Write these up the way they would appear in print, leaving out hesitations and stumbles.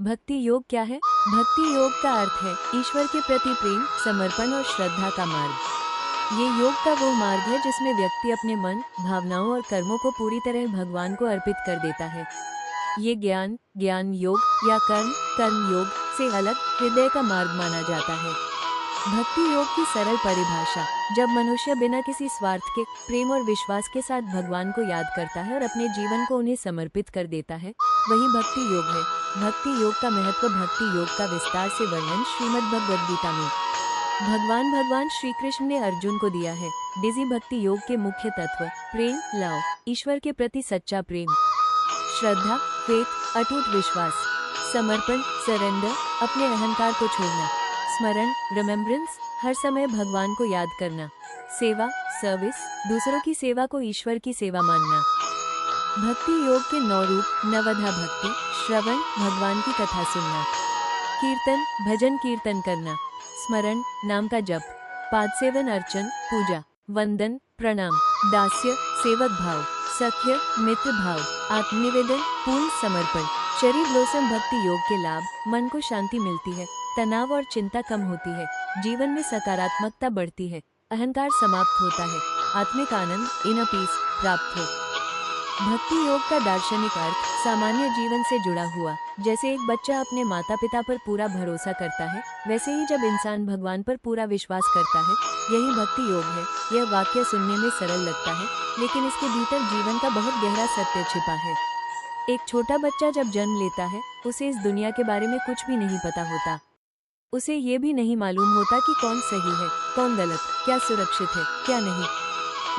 भक्ति योग क्या है? भक्ति योग का अर्थ है ईश्वर के प्रति प्रेम, समर्पण और श्रद्धा का मार्ग। ये योग का वो मार्ग है जिसमें व्यक्ति अपने मन, भावनाओं और कर्मों को पूरी तरह भगवान को अर्पित कर देता है। ये ज्ञान योग या कर्म योग से अलग हृदय का मार्ग माना जाता है। भक्ति योग की सरल परिभाषा: जब मनुष्य बिना किसी स्वार्थ के प्रेम और विश्वास के साथ भगवान को याद करता है और अपने जीवन को उन्हें समर्पित कर देता है, वही भक्ति योग है। भक्ति योग का महत्व। भक्ति योग का विस्तार से वर्णन श्रीमद् भगवद गीता में भगवान श्री कृष्ण ने अर्जुन को दिया है। डिजी भक्ति योग के मुख्य तत्व: प्रेम, लव, ईश्वर के प्रति सच्चा प्रेम; श्रद्धा, फेथ, अटूट विश्वास; समर्पण, सरेंडर, अपने अहंकार को छोड़ना; स्मरण, रिमेम्बरेंस, हर समय भगवान को याद करना; सेवा, सर्विस, दूसरों की सेवा को ईश्वर की सेवा मानना। भक्ति योग के 9 रूप: नवधा भक्ति, श्रवण, भगवान की कथा सुनना; कीर्तन, भजन कीर्तन करना; स्मरण, नाम का जप; पाद सेवन, अर्चन, पूजा; वंदन, प्रणाम; दास्य, सेवक भाव; सख्य, मित्र भाव; आत्मनिवेदन, पूर्ण समर्पण। चेरी ब्लॉसम भक्ति योग के लाभ: मन को शांति मिलती है, तनाव और चिंता कम होती है, जीवन में सकारात्मकता बढ़ती है, अहंकार समाप्त होता है, आत्मिक आनंद, इनर पीस प्राप्त हो। भक्ति योग का दार्शनिक अर्थ: सामान्य जीवन से जुड़ा हुआ। जैसे एक बच्चा अपने माता पिता पर पूरा भरोसा करता है, वैसे ही जब इंसान भगवान पर पूरा विश्वास करता है, यही भक्ति योग है। यह वाक्य सुनने में सरल लगता है, लेकिन इसके भीतर जीवन का बहुत गहरा सत्य छिपा है। एक छोटा बच्चा जब जन्म लेता है, उसे इस दुनिया के बारे में कुछ भी नहीं पता होता। उसे ये भी नहीं मालूम होता कि कौन सही है, कौन गलत, क्या सुरक्षित है, क्या नहीं।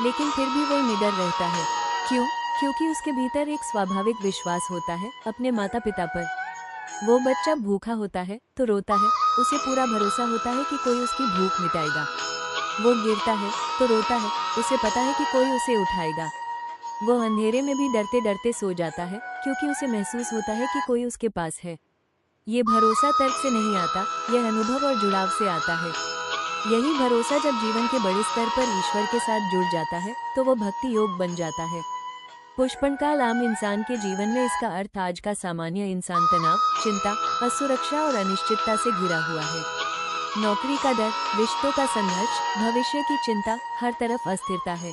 लेकिन फिर भी वो निडर रहता है। क्यों? क्योंकि उसके भीतर एक स्वाभाविक विश्वास होता है अपने माता पिता पर। वो बच्चा भूखा होता है तो रोता है, उसे पूरा भरोसा होता है कि कोई उसकी भूख मिटाएगा। वो गिरता है तो रोता है, उसे पता है कि कोई उसे उठाएगा। वो अंधेरे में भी डरते डरते सो जाता है, क्योंकि उसे महसूस होता है कि कोई उसके पास है। ये भरोसा तर्क से नहीं आता, यह अनुभव और जुड़ाव से आता है। यही भरोसा जब जीवन के बड़े स्तर पर ईश्वर के साथ जुड़ जाता है, तो वो भक्ति योग बन जाता है। पुष्पनकाल आम इंसान के जीवन में इसका अर्थ आज का सामान्य इंसान तनाव, चिंता, असुरक्षा और अनिश्चितता से घिरा हुआ है। नौकरी का डर, रिश्तों का संघर्ष, भविष्य की चिंता, हर तरफ अस्थिरता है।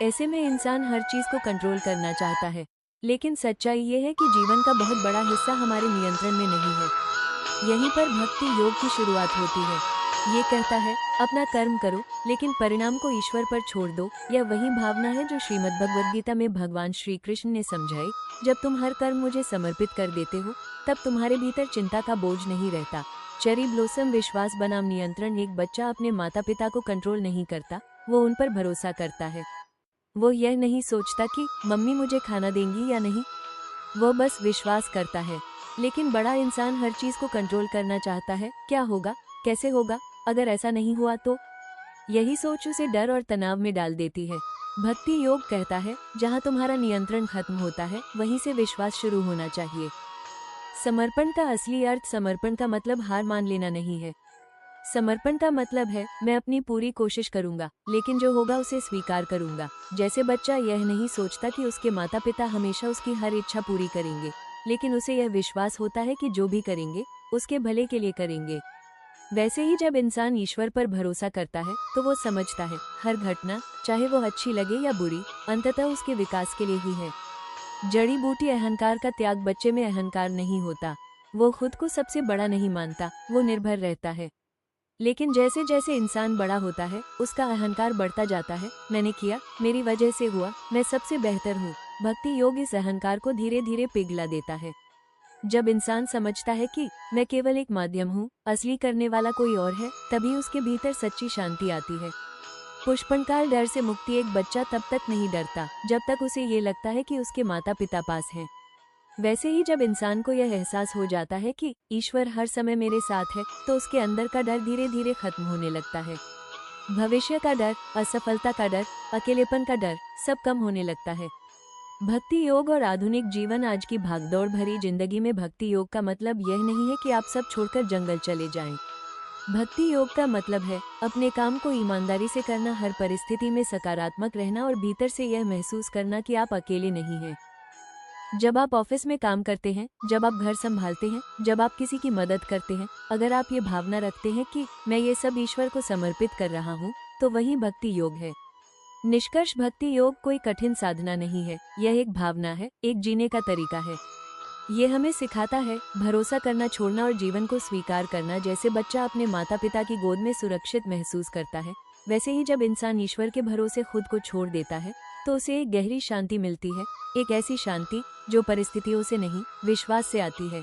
ऐसे में इंसान हर चीज को कंट्रोल करना चाहता है, लेकिन सच्चाई ये है कि जीवन का बहुत बड़ा हिस्सा हमारे नियंत्रण में नहीं है। यहीं पर भक्ति योग की शुरुआत होती है। ये कहता है, अपना कर्म करो, लेकिन परिणाम को ईश्वर पर छोड़ दो। यह वही भावना है जो श्रीमद् भगवद गीता में भगवान श्री कृष्ण ने समझाई। जब तुम हर कर्म मुझे समर्पित कर देते हो, तब तुम्हारे भीतर चिंता का बोझ नहीं रहता। चेरी ब्लॉसम विश्वास बनाम नियंत्रण। एक बच्चा अपने माता पिता को कंट्रोल नहीं करता, वो उन पर भरोसा करता है। वो यह नहीं सोचता कि मम्मी मुझे खाना देंगी या नहीं, वो बस विश्वास करता है। लेकिन बड़ा इंसान हर चीज को कंट्रोल करना चाहता है। क्या होगा, कैसे होगा, अगर ऐसा नहीं हुआ तो? यही सोच उसे डर और तनाव में डाल देती है। भक्ति योग कहता है, जहाँ तुम्हारा नियंत्रण खत्म होता है, वहीं से विश्वास शुरू होना चाहिए। समर्पण का असली अर्थ: समर्पण का मतलब हार मान लेना नहीं है। समर्पण का मतलब है, मैं अपनी पूरी कोशिश करूंगा, लेकिन जो होगा उसे स्वीकार करूंगा। जैसे बच्चा यह नहीं सोचता कि उसके माता पिता हमेशा उसकी हर इच्छा पूरी करेंगे, लेकिन उसे यह विश्वास होता है कि जो भी करेंगे, उसके भले के लिए करेंगे। वैसे ही जब इंसान ईश्वर पर भरोसा करता है, तो वो समझता है, हर घटना, चाहे वो अच्छी लगे या बुरी, अंततः उसके विकास के लिए ही है। जड़ी बूटी अहंकार का त्याग। बच्चे में अहंकार नहीं होता, वो खुद को सबसे बड़ा नहीं मानता, वो निर्भर रहता है। लेकिन जैसे जैसे इंसान बड़ा होता है, उसका अहंकार बढ़ता जाता है। मैंने किया, मेरी वजह से हुआ, मैं सबसे बेहतर हूँ। भक्ति योग इस अहंकार को धीरे धीरे पिघला देता है। जब इंसान समझता है कि मैं केवल एक माध्यम हूँ, असली करने वाला कोई और है, तभी उसके भीतर सच्ची शांति आती है। पुष्पनकाल डर से मुक्ति। एक बच्चा तब तक नहीं डरता जब तक उसे ये लगता है कि उसके माता पिता पास हैं। वैसे ही जब इंसान को यह एहसास हो जाता है कि ईश्वर हर समय मेरे साथ है, तो उसके अंदर का डर धीरे धीरे खत्म होने लगता है। भविष्य का डर, असफलता का डर, अकेलेपन का डर, सब कम होने लगता है। भक्ति योग और आधुनिक जीवन। आज की भागदौड़ भरी जिंदगी में भक्ति योग का मतलब यह नहीं है कि आप सब छोड़कर जंगल चले जाएं। भक्ति योग का मतलब है अपने काम को ईमानदारी से करना, हर परिस्थिति में सकारात्मक रहना और भीतर से यह महसूस करना कि आप अकेले नहीं हैं। जब आप ऑफिस में काम करते हैं, जब आप घर संभालते हैं, जब आप किसी की मदद करते हैं, अगर आप ये भावना रखते हैं कि मैं ये सब ईश्वर को समर्पित कर रहा हूँ, तो वही भक्ति योग है। निष्कर्ष, भक्ति योग कोई कठिन साधना नहीं है, यह एक भावना है, एक जीने का तरीका है। ये हमें सिखाता है भरोसा करना छोड़ना और जीवन को स्वीकार करना। जैसे बच्चा अपने माता पिता की गोद में सुरक्षित महसूस करता है, वैसे ही जब इंसान ईश्वर के भरोसे खुद को छोड़ देता है तो उसे एक गहरी शांति मिलती है, एक ऐसी शांति जो परिस्थितियों से नहीं, विश्वास से आती है।